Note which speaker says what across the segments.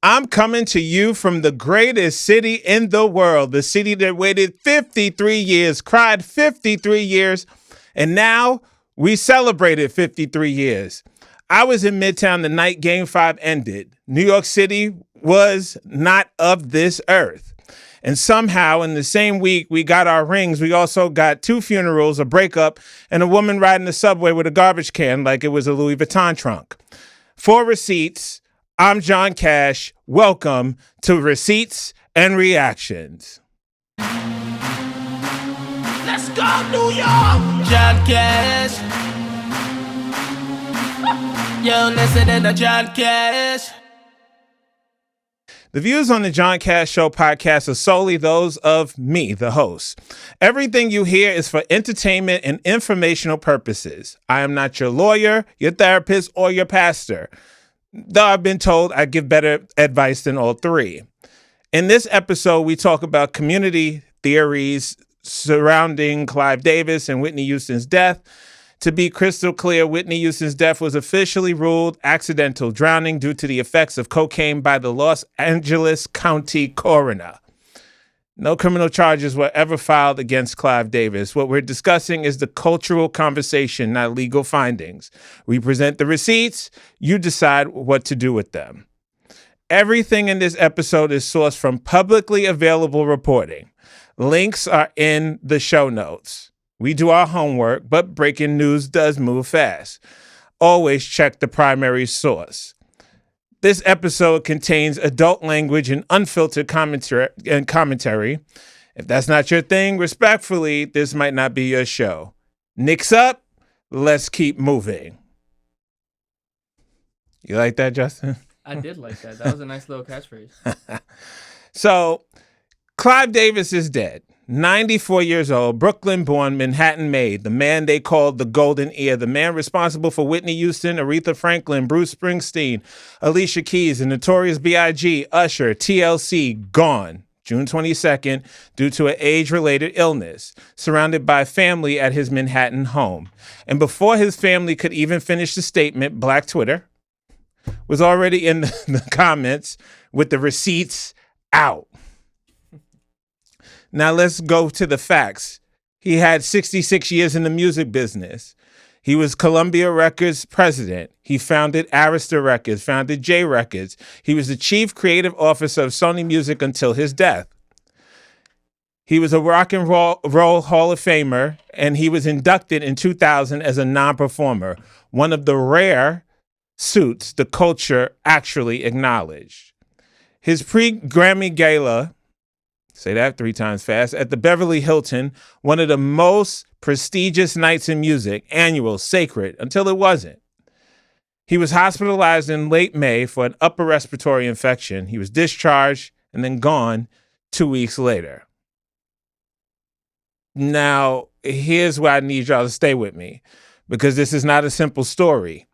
Speaker 1: I'm coming to you from the greatest city in the world, the city that waited 53 years, cried 53 years, and now we celebrated 53 years. I was in Midtown the night Game 5 ended. New York City was not of this earth. And somehow in the same week we got our rings, we also got 2 funerals, a breakup, and a woman riding the subway with a garbage can like it was a Louis Vuitton trunk. 4 receipts. I'm John Cash. Welcome to Receipts and Reactions.
Speaker 2: Let's go, New York! John Cash. Yo, listening to John Cash.
Speaker 1: The views on the John Cash Show podcast are solely those of me, the host. Everything you hear is for entertainment and informational purposes. I am not your lawyer, your therapist, or your pastor, though I've been told I give better advice than all 3. In this episode, we talk about community theories surrounding Clive Davis and Whitney Houston's death. To be crystal clear, Whitney Houston's death was officially ruled accidental drowning due to the effects of cocaine by the Los Angeles County coroner. No criminal charges were ever filed against Clive Davis. What we're discussing is the cultural conversation, not legal findings. We present the receipts. You decide what to do with them. Everything in this episode is sourced from publicly available reporting. Links are in the show notes. We do our homework, but breaking news does move fast. Always check the primary source. This episode contains adult language and unfiltered commentary. If that's not your thing, respectfully, this might not be your show. Knicks up, let's keep moving. You like that, Justin?
Speaker 3: I did like that. That was a nice little catchphrase.
Speaker 1: So, Clive Davis is dead. 94 years old, Brooklyn-born, Manhattan-made, the man they called the Golden Ear, the man responsible for Whitney Houston, Aretha Franklin, Bruce Springsteen, Alicia Keys, and Notorious B.I.G., Usher, TLC, gone June 22nd due to an age-related illness, surrounded by family at his Manhattan home. And before his family could even finish the statement, Black Twitter was already in the comments with the receipts out. Now let's go to the facts. He had 66 years in the music business. He was Columbia Records president. He founded Arista Records, founded J Records. He was the chief creative officer of Sony Music until his death. He was a rock and roll Hall of Famer, and he was inducted in 2000 as a non-performer, one of the rare suits the culture actually acknowledged. His pre-Grammy gala, say that 3 times fast, at the Beverly Hilton, one of the most prestigious nights in music, annual, sacred, until it wasn't. He was hospitalized in late May for an upper respiratory infection. He was discharged and then gone 2 weeks later. Now, here's where I need y'all to stay with me, because this is not a simple story.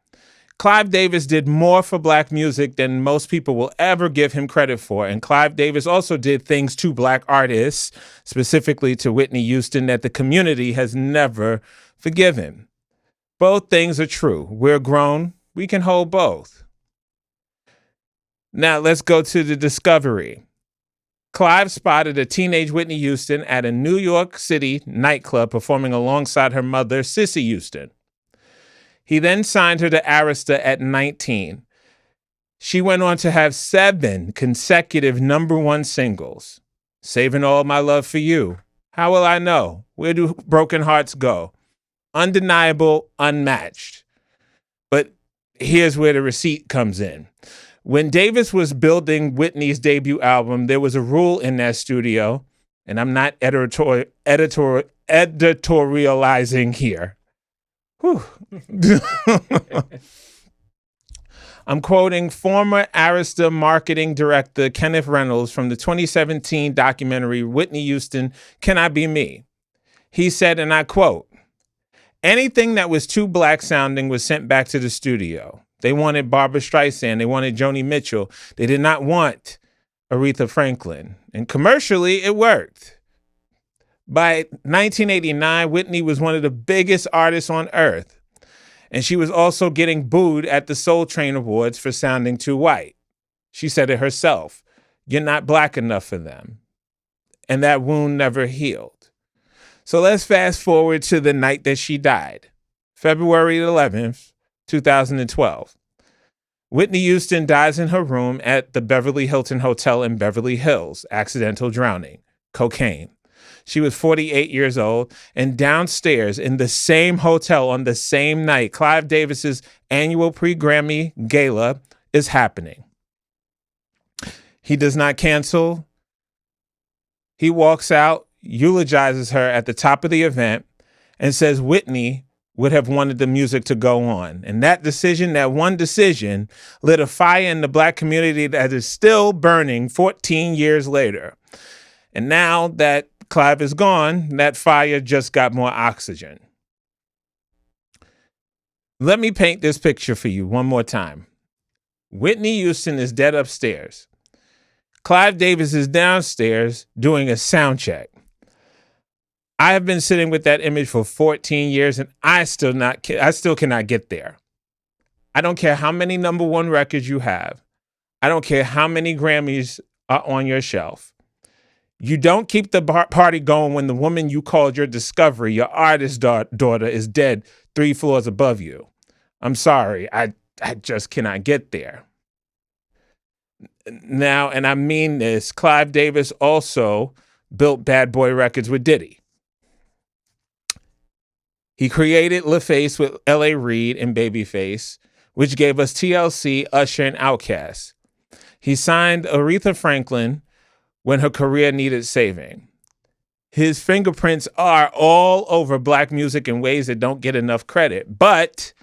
Speaker 1: Clive Davis did more for black music than most people will ever give him credit for. And Clive Davis also did things to black artists, specifically to Whitney Houston, that the community has never forgiven. Both things are true. We're grown. We can hold both. Now let's go to the discovery. Clive spotted a teenage Whitney Houston at a New York City nightclub performing alongside her mother, Cissy Houston. He then signed her to Arista at 19. She went on to have 7 consecutive #1 singles. Saving All My Love for You. How Will I Know? Where Do Broken Hearts Go? Undeniable, unmatched. But here's where the receipt comes in. When Davis was building Whitney's debut album, there was a rule in that studio, and I'm not editorializing here. I'm quoting former Arista marketing director Kenneth Reynolds from the 2017 documentary Whitney Houston, Can I Be Me? He said, and I quote, anything that was too black sounding was sent back to the studio. They wanted Barbra Streisand. They wanted Joni Mitchell. They did not want Aretha Franklin. And commercially, it worked. By 1989, Whitney was one of the biggest artists on earth. And she was also getting booed at the Soul Train Awards for sounding too white. She said it herself. You're not black enough for them. And that wound never healed. So let's fast forward to the night that she died, February 11th, 2012. Whitney Houston dies in her room at the Beverly Hilton Hotel in Beverly Hills, accidental drowning, cocaine. She was 48 years old, and downstairs in the same hotel on the same night, Clive Davis's annual pre-Grammy gala is happening. He does not cancel. He walks out, eulogizes her at the top of the event, and says Whitney would have wanted the music to go on. And that decision, that one decision, lit a fire in the black community that is still burning 14 years later. And now that Clive is gone, that fire just got more oxygen. Let me paint this picture for you one more time. Whitney Houston is dead upstairs. Clive Davis is downstairs doing a sound check. I have been sitting with that image for 14 years and I still cannot get there. I don't care how many number one records you have. I don't care how many Grammys are on your shelf. You don't keep the party going when the woman you called your discovery, your artist daughter, is dead 3 floors above you. I'm sorry. I just cannot get there. Now, and I mean this, Clive Davis also built Bad Boy Records with Diddy. He created LaFace with L.A. Reid and Babyface, which gave us TLC, Usher, and Outkast. He signed Aretha Franklin when her career needed saving. His fingerprints are all over black music in ways that don't get enough credit. But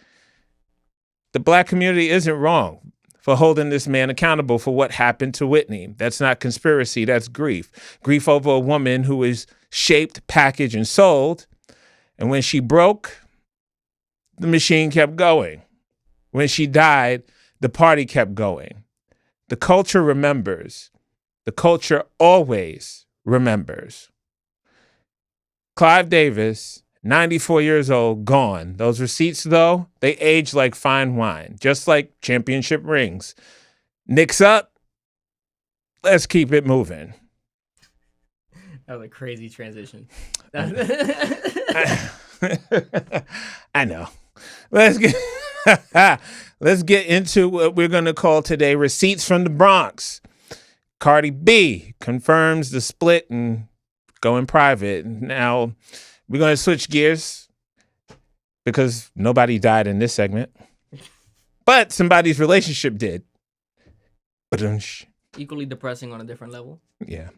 Speaker 1: the black community isn't wrong for holding this man accountable for what happened to Whitney. That's not conspiracy, that's grief. Grief over a woman who is shaped, packaged, and sold. And when she broke, the machine kept going. When she died, the party kept going. The culture remembers. The culture always remembers. Clive Davis, 94 years old, gone. Those receipts, though, they age like fine wine, just like championship rings. Knicks up, let's keep it moving.
Speaker 3: That was a crazy transition.
Speaker 1: I know. Let's get into what we're going to call today Receipts from the Bronx. Cardi B confirms the split and going private. Now, we're going to switch gears because nobody died in this segment. But somebody's relationship did.
Speaker 3: Equally depressing on a different level.
Speaker 1: Yeah.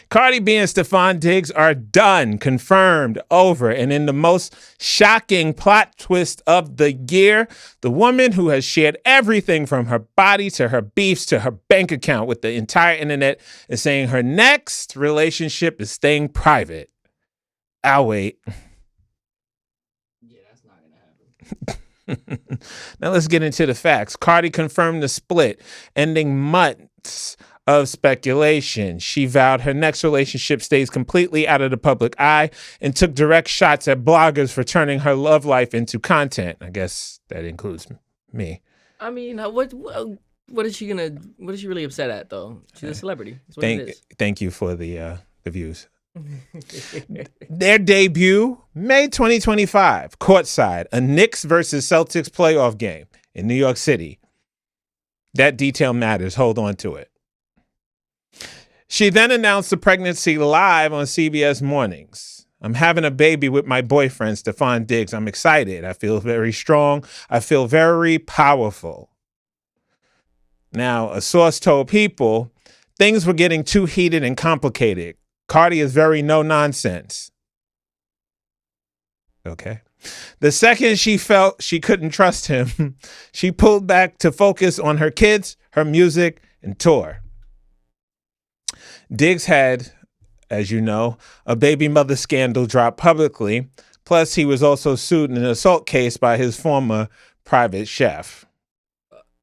Speaker 1: Cardi B and Stefon Diggs are done, confirmed, over. And in the most shocking plot twist of the year, the woman who has shared everything from her body to her beefs to her bank account with the entire internet is saying her next relationship is staying private. I'll wait.
Speaker 3: Yeah, that's not going to happen.
Speaker 1: Now let's get into the facts. Cardi confirmed the split, ending months of speculation. She vowed her next relationship stays completely out of the public eye and took direct shots at bloggers for turning her love life into content. I guess that includes me.
Speaker 3: I mean, what is she really upset at, though? She's a celebrity. That's what it is.
Speaker 1: Thank you for the views. Their debut, May 2025, courtside, a Knicks versus Celtics playoff game in New York City. That detail matters. Hold on to it. She then announced the pregnancy live on CBS Mornings. I'm having a baby with my boyfriend, Stefon Diggs. I'm excited. I feel very strong. I feel very powerful. Now, a source told People things were getting too heated and complicated. Cardi is very no nonsense. Okay. The second she felt she couldn't trust him, she pulled back to focus on her kids, her music, and tour. Diggs had, as you know, a baby mother scandal drop publicly. Plus, he was also sued in an assault case by his former private chef.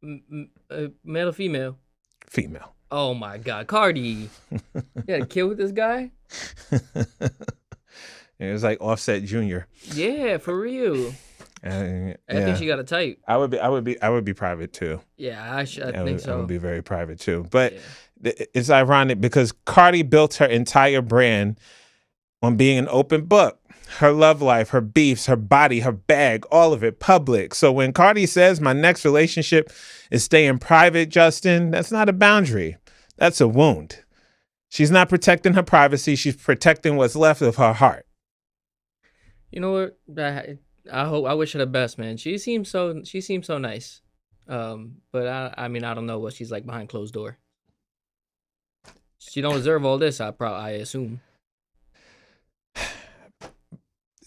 Speaker 3: Male or female?
Speaker 1: Female.
Speaker 3: Oh my God, Cardi! You had a kid with this guy?
Speaker 1: It was like Offset Jr.
Speaker 3: Yeah, for real. I think she got a type.
Speaker 1: I would be private too.
Speaker 3: Yeah, I think so.
Speaker 1: I would be very private too. But it's ironic because Cardi built her entire brand on being an open book. Her love life, her beefs, her body, her bag, all of it public. So when Cardi says my next relationship is staying private, Justin, that's not a boundary. That's a wound. She's not protecting her privacy. She's protecting what's left of her heart.
Speaker 3: You know what? I wish her the best, man. She seems so nice. But I mean, I don't know what she's like behind closed door. She don't deserve all this, I assume.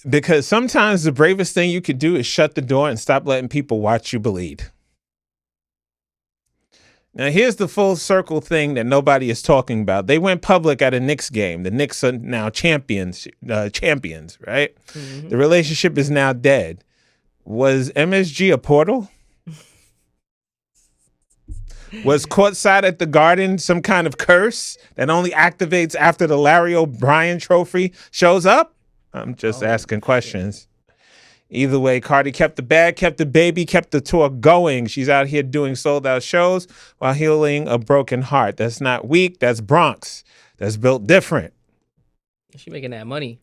Speaker 1: Because sometimes the bravest thing you could do is shut the door and stop letting people watch you bleed. Now, here's the full circle thing that nobody is talking about. They went public at a Knicks game. The Knicks are now champions, right? Mm-hmm. The relationship is now dead. Was MSG a portal? Was courtside at the Garden some kind of curse that only activates after the Larry O'Brien trophy shows up? I'm just asking questions. Either way, Cardi kept the bag, kept the baby, kept the tour going. She's out here doing sold-out shows while healing a broken heart. That's not weak. That's Bronx. That's built different.
Speaker 3: She making that money.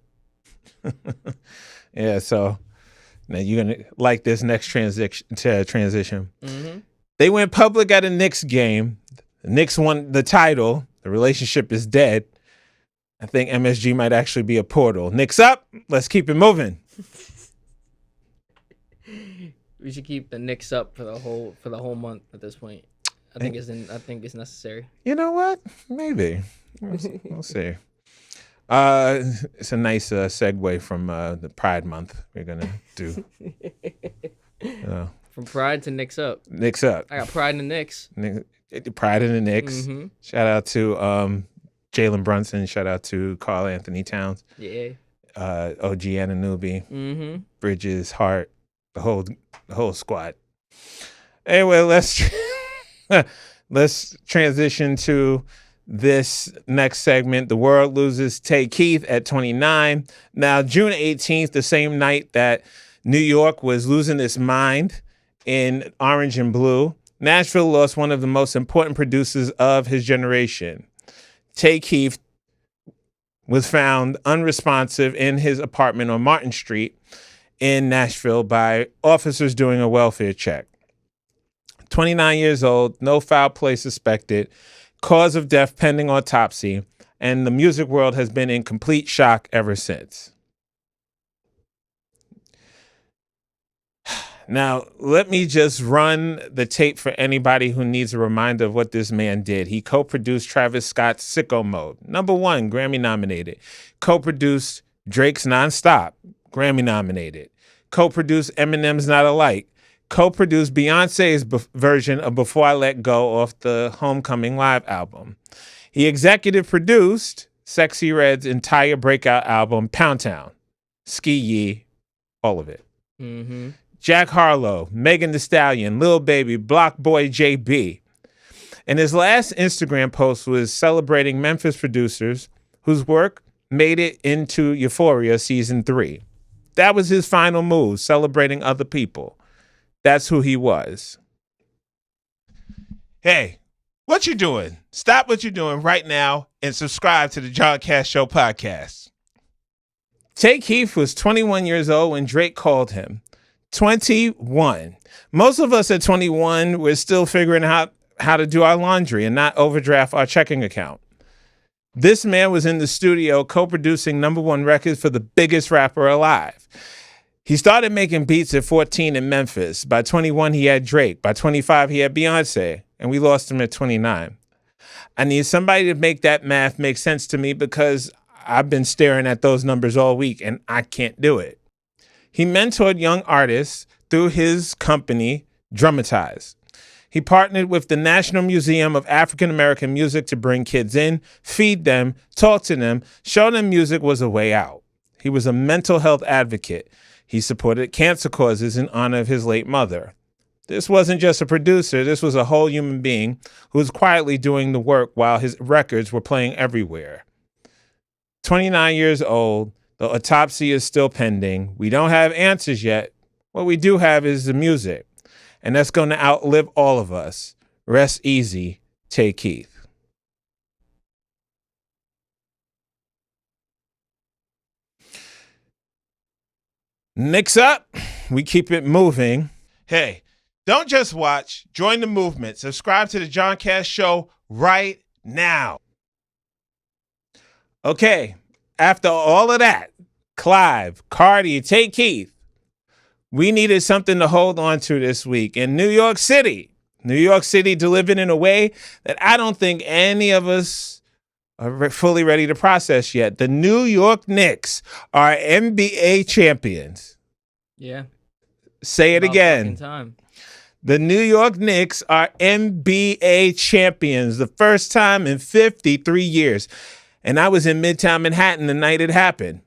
Speaker 1: Yeah, so now you're going to like this next transition. Mm-hmm. They went public at a Knicks game. The Knicks won the title. The relationship is dead. I think MSG might actually be a portal. Knicks up. Let's keep it moving.
Speaker 3: We should keep the Knicks up for the whole month at this point. I think it's necessary.
Speaker 1: You know what? Maybe. We'll see. It's a nice segue from the Pride Month we're gonna do.
Speaker 3: From Pride to Knicks up.
Speaker 1: Knicks up.
Speaker 3: I got pride in the Knicks.
Speaker 1: Pride in the Knicks.
Speaker 3: Mm-hmm.
Speaker 1: Shout out to Jalen Brunson. Shout out to Karl Anthony Towns.
Speaker 3: Yeah.
Speaker 1: OG Anunoby.
Speaker 3: Mm-hmm.
Speaker 1: Bridges, Hart, the whole squad. Anyway, let's transition to this next segment. The world loses Tay Keith at 29. Now, June 18th, the same night that New York was losing its mind in Orange and Blue, Nashville lost one of the most important producers of his generation. Tay Keith was found unresponsive in his apartment on Martin Street in Nashville by officers doing a welfare check. 29 years old, no foul play suspected, cause of death pending autopsy, and the music world has been in complete shock ever since. Now, let me just run the tape for anybody who needs a reminder of what this man did. He co-produced Travis Scott's Sicko Mode, #1, Grammy-nominated. Co-produced Drake's Nonstop, Grammy-nominated. Co-produced Eminem's Not Alike. Co-produced Beyonce's version of Before I Let Go off the Homecoming Live album. He executive produced Sexy Red's entire breakout album, Pound Town. Ski Yee, all of it.
Speaker 3: Mm-hmm.
Speaker 1: Jack Harlow, Megan Thee Stallion, Lil Baby, Block Boy JB. And his last Instagram post was celebrating Memphis producers whose work made it into Euphoria Season 3. That was his final move, celebrating other people. That's who he was. Hey, what you doing? Stop what you're doing right now and subscribe to the John Cash Show podcast. Tay Keith was 21 years old when Drake called him. 21. Most of us at 21, we're still figuring out how to do our laundry and not overdraft our checking account. This man was in the studio co-producing #1 records for the biggest rapper alive. He started making beats at 14 in Memphis. By 21, he had Drake. By 25, he had Beyoncé. And we lost him at 29. I need somebody to make that math make sense to me because I've been staring at those numbers all week and I can't do it. He mentored young artists through his company, Drumatized. He partnered with the National Museum of African American Music to bring kids in, feed them, talk to them, show them music was a way out. He was a mental health advocate. He supported cancer causes in honor of his late mother. This wasn't just a producer. This was a whole human being who was quietly doing the work while his records were playing everywhere. 29 years old. The autopsy is still pending. We don't have answers yet, What we do have is the music, and that's going to outlive all of us. Rest easy, Tay Keith. Knicks up, we keep it moving. Hey, don't just watch, join the movement. Subscribe to the John Cass Show right now. Okay, after all of that, Clive, Cardi, Tay Keith, we needed something to hold on to this week. In New York City delivered in a way that I don't think any of us are fully ready to process yet. The New York Knicks are NBA champions.
Speaker 3: Yeah.
Speaker 1: Say it again.
Speaker 3: Time.
Speaker 1: The New York Knicks are NBA champions, the first time in 53 years. And I was in Midtown Manhattan the night it happened.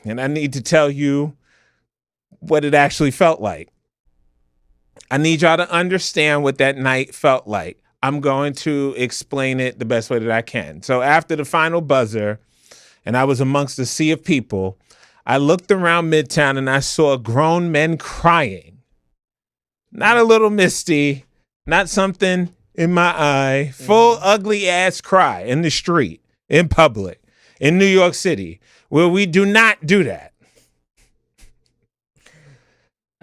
Speaker 1: And I need to tell you what it actually felt like. I need y'all to understand what that night felt like. I'm going to explain it the best way that I can. So after the final buzzer, and I was amongst a sea of people, I looked around Midtown and I saw grown men crying. Not a little misty, not something in my eye, full ugly ass cry in the street, in public, in New York City, where we do not do that.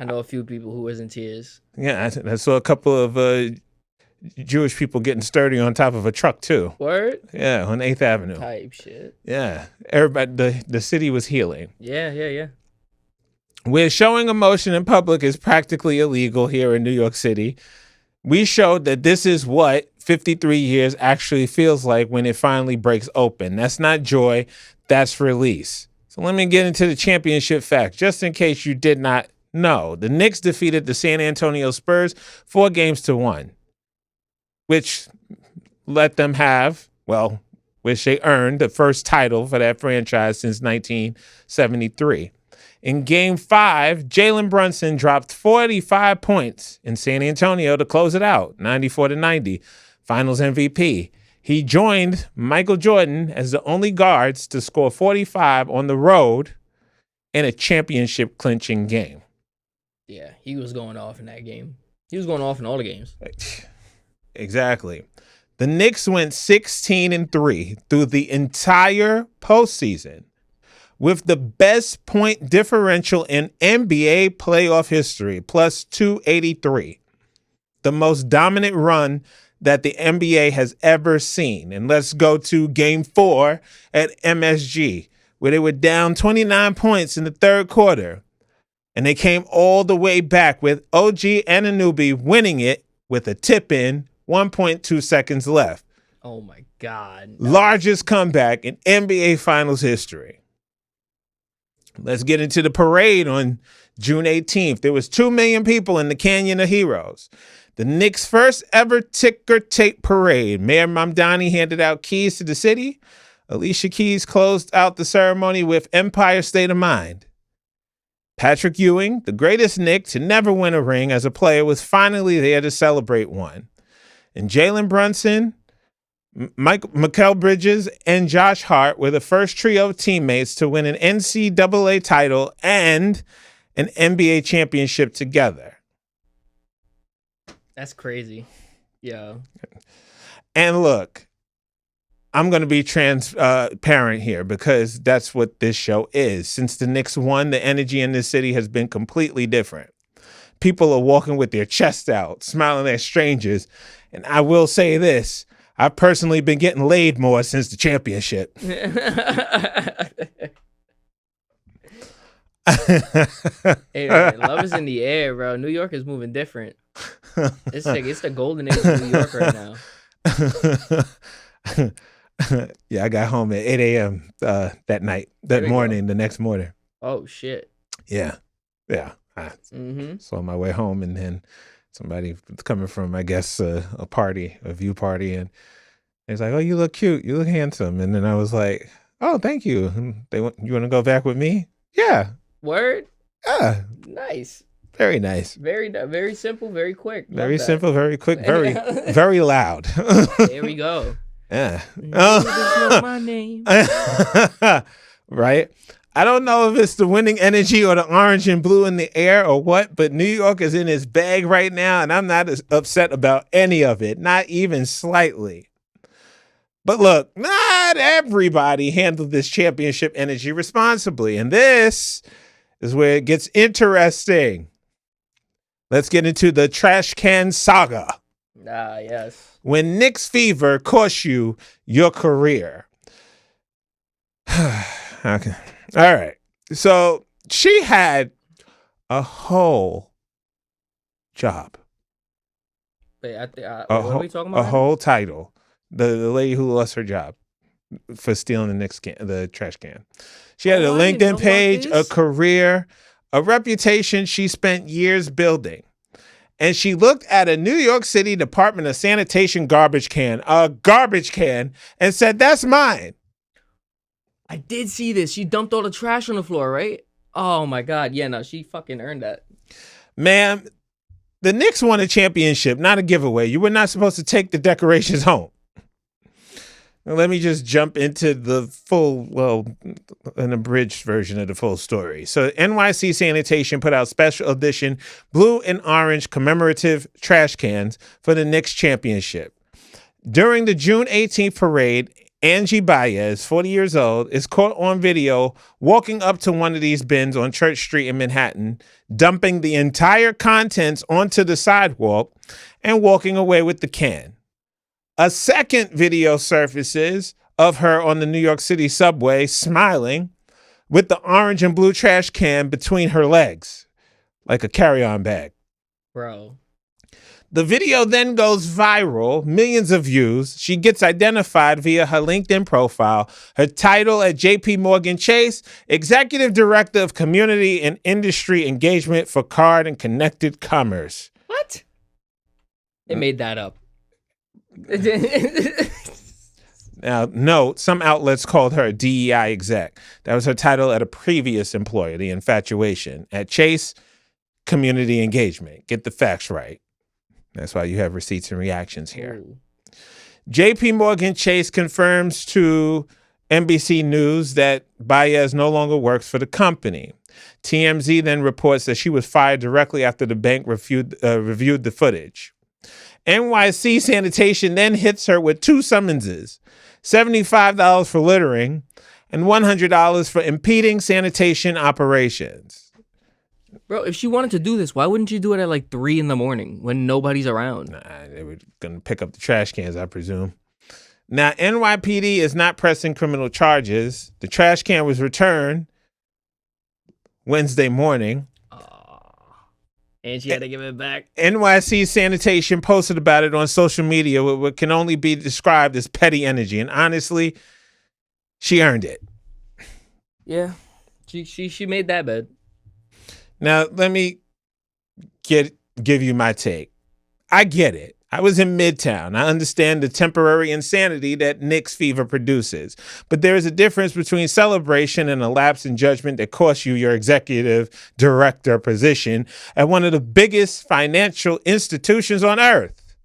Speaker 3: I know a few people who was in tears.
Speaker 1: Yeah, I saw a couple of Jewish people getting sturdy on top of a truck too.
Speaker 3: Word?
Speaker 1: Yeah, on 8th Avenue.
Speaker 3: Type shit.
Speaker 1: Yeah, everybody, the city was healing.
Speaker 3: Yeah.
Speaker 1: Where showing emotion in public is practically illegal here in New York City, we showed that this is what 53 years actually feels like when it finally breaks open. That's not joy, that's release. So let me get into the championship facts, just in case you did not know. The Knicks defeated the San Antonio Spurs 4-1, which let them have, which they earned the first title for that franchise since 1973. In Game 5, Jalen Brunson dropped 45 points in San Antonio to close it out, 94-90, Finals MVP. He joined Michael Jordan as the only guards to score 45 on the road in a championship-clinching game.
Speaker 3: Yeah, he was going off in that game. He was going off in all the games.
Speaker 1: Exactly. The Knicks went 16-3 through the entire postseason, with the best point differential in NBA playoff history, plus 283. The most dominant run that the NBA has ever seen. And let's go to Game 4 at MSG, where they were down 29 points in the third quarter. And they came all the way back with OG Anunoby winning it with a tip-in, 1.2 seconds left.
Speaker 3: Oh, my God.
Speaker 1: Largest comeback in NBA Finals history. Let's get into the parade on June 18th. There was 2 million people in the Canyon of Heroes. The Knicks' first ever ticker tape parade. Mayor Mamdani handed out keys to the city. Alicia Keys closed out the ceremony with Empire State of Mind. Patrick Ewing, the greatest Knick to never win a ring as a player, was finally there to celebrate one. And Jalen Brunson, Mikal Bridges, and Josh Hart were the first trio of teammates to win an NCAA title and an NBA championship together.
Speaker 3: That's crazy. Yeah.
Speaker 1: And look, I'm going to be transparent here because that's what this show is. Since the Knicks won, the energy in this city has been completely different. People are walking with their chest out, smiling at strangers. And I will say this. I've personally been getting laid more since the championship.
Speaker 3: Hey, man, love is in the air, bro. New York is moving different. It's like it's the golden age of New York right now.
Speaker 1: Yeah, I got home at 8 a.m. That morning, the next morning.
Speaker 3: Oh, shit.
Speaker 1: Yeah. So on my way home, and then somebody coming from, I guess, a view party, and he's like, "Oh, you look cute. You look handsome." And then I was like, "Oh, thank you." And you want to go back with me? Yeah.
Speaker 3: Word?
Speaker 1: Yeah.
Speaker 3: Nice.
Speaker 1: Very nice.
Speaker 3: Very simple, very quick.
Speaker 1: Very simple, very quick, very, very loud.
Speaker 3: There we go.
Speaker 1: Yeah.
Speaker 3: Know my name.
Speaker 1: Right? I don't know if it's the winning energy or the orange and blue in the air or what, but New York is in its bag right now, and I'm not as upset about any of it, not even slightly. But look, not everybody handled this championship energy responsibly, and this is where it gets interesting. Let's get into the trash can saga.
Speaker 3: Ah, yes.
Speaker 1: When Knicks fever cost you your career. Okay. All right. So she had a whole job.
Speaker 3: Wait, what are we talking about?
Speaker 1: A whole title. The lady who lost her job for stealing the trash can. She had a LinkedIn page, a career, a reputation she spent years building. And she looked at a New York City Department of Sanitation garbage can, and said, "That's mine."
Speaker 3: I did see this. She dumped all the trash on the floor, right? Oh my God. Yeah, no, she fucking earned that.
Speaker 1: Ma'am, the Knicks won a championship, not a giveaway. You were not supposed to take the decorations home. Now, let me just jump into the an abridged version of the full story. So NYC Sanitation put out special edition blue and orange commemorative trash cans for the Knicks championship. During the June 18th parade, Angie Baez, 40 years old, is caught on video walking up to one of these bins on Church Street in Manhattan, dumping the entire contents onto the sidewalk and walking away with the can. A second video surfaces of her on the New York City subway smiling with the orange and blue trash can between her legs, like a carry-on bag.
Speaker 3: Bro.
Speaker 1: The video then goes viral, millions of views. She gets identified via her LinkedIn profile, her title at JPMorgan Chase, Executive Director of Community and Industry Engagement for Card and Connected Commerce.
Speaker 3: What? They made that up.
Speaker 1: Now, note, some outlets called her a DEI exec. That was her title at a previous employer, The Infatuation. At Chase, Community Engagement. Get the facts right. That's why you have receipts and reactions here. Ooh. JPMorgan Chase confirms to NBC News that Baez no longer works for the company. TMZ then reports that she was fired directly after the bank reviewed the footage. NYC Sanitation then hits her with 2 summonses, $75 for littering and $100 for impeding sanitation operations.
Speaker 3: Bro, if she wanted to do this, why wouldn't you do it at like 3 a.m. when nobody's around?
Speaker 1: Nah, they were going to pick up the trash cans, I presume. Now, NYPD is not pressing criminal charges. The trash can was returned Wednesday morning.
Speaker 3: And she had to give it back.
Speaker 1: NYC Sanitation posted about it on social media with what can only be described as petty energy. And honestly, she earned it.
Speaker 3: Yeah, she made that bed.
Speaker 1: Now, let me give you my take. I get it. I was in Midtown. I understand the temporary insanity that Knicks fever produces. But there is a difference between celebration and a lapse in judgment that costs you your executive director position at one of the biggest financial institutions on earth.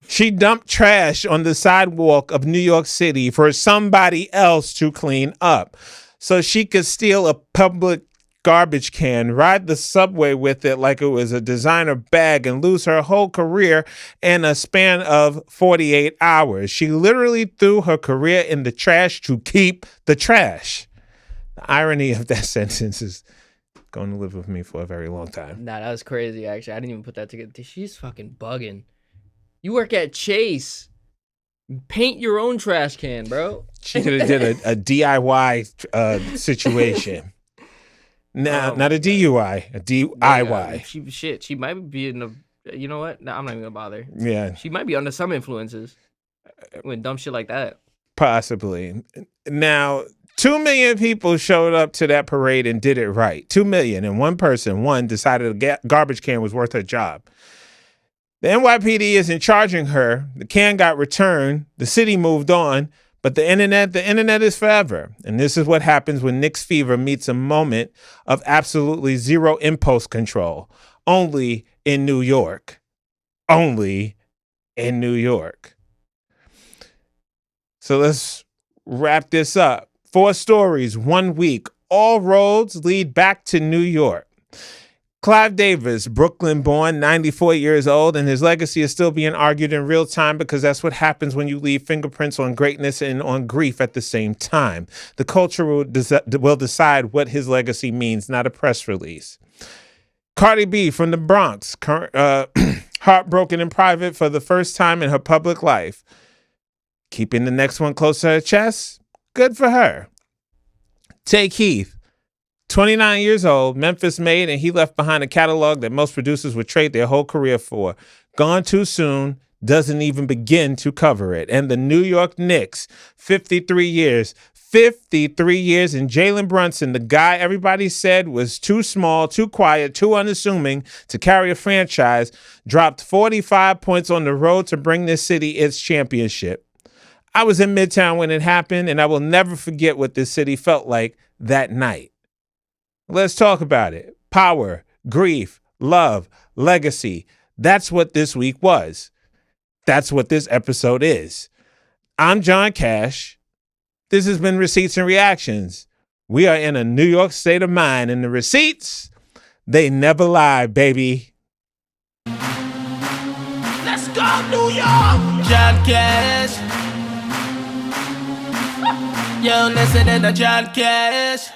Speaker 1: She dumped trash on the sidewalk of New York City for somebody else to clean up so she could steal a public garbage can, ride the subway with it like it was a designer bag, and lose her whole career in a span of 48 hours. She literally threw her career in the trash to keep the trash. The irony of that sentence is going to live with me for a very long time.
Speaker 3: Nah, that was crazy, actually. I didn't even put that together. She's fucking bugging. You work at Chase. Paint your own trash can, bro.
Speaker 1: She could have did a DIY situation. Nah, not a DUI, a DIY.
Speaker 3: She might be in the, you know what? No, I'm not even gonna bother.
Speaker 1: Yeah.
Speaker 3: She might be under some influences with dumb shit like that.
Speaker 1: Possibly. Now, 2 million people showed up to that parade and did it right. 2 million, and one person, decided a garbage can was worth her job. The NYPD isn't charging her. The can got returned. The city moved on. But the internet is forever. And this is what happens when Knicks fever meets a moment of absolutely zero impulse control. Only in New York. Only in New York. So let's wrap this up. 4 stories, 1 week. All roads lead back to New York. Clive Davis, Brooklyn-born, 94 years old, and his legacy is still being argued in real time because that's what happens when you leave fingerprints on greatness and on grief at the same time. The culture will decide what his legacy means, not a press release. Cardi B from the Bronx, heartbroken in private for the first time in her public life. Keeping the next one close to her chest? Good for her. Tay Keith, 29 years old, Memphis made, and he left behind a catalog that most producers would trade their whole career for. Gone too soon, doesn't even begin to cover it. And the New York Knicks, 53 years. 53 years, and Jalen Brunson, the guy everybody said was too small, too quiet, too unassuming to carry a franchise, dropped 45 points on the road to bring this city its championship. I was in Midtown when it happened, and I will never forget what this city felt like that night. Let's talk about it. Power, grief, love, legacy. That's what this week was. That's what this episode is. I'm John Cash. This has been Receipts and Reactions. We are in a New York state of mind, and the receipts, they never lie, baby.
Speaker 2: Let's go, New York! John Cash. Yo, listen to John Cash.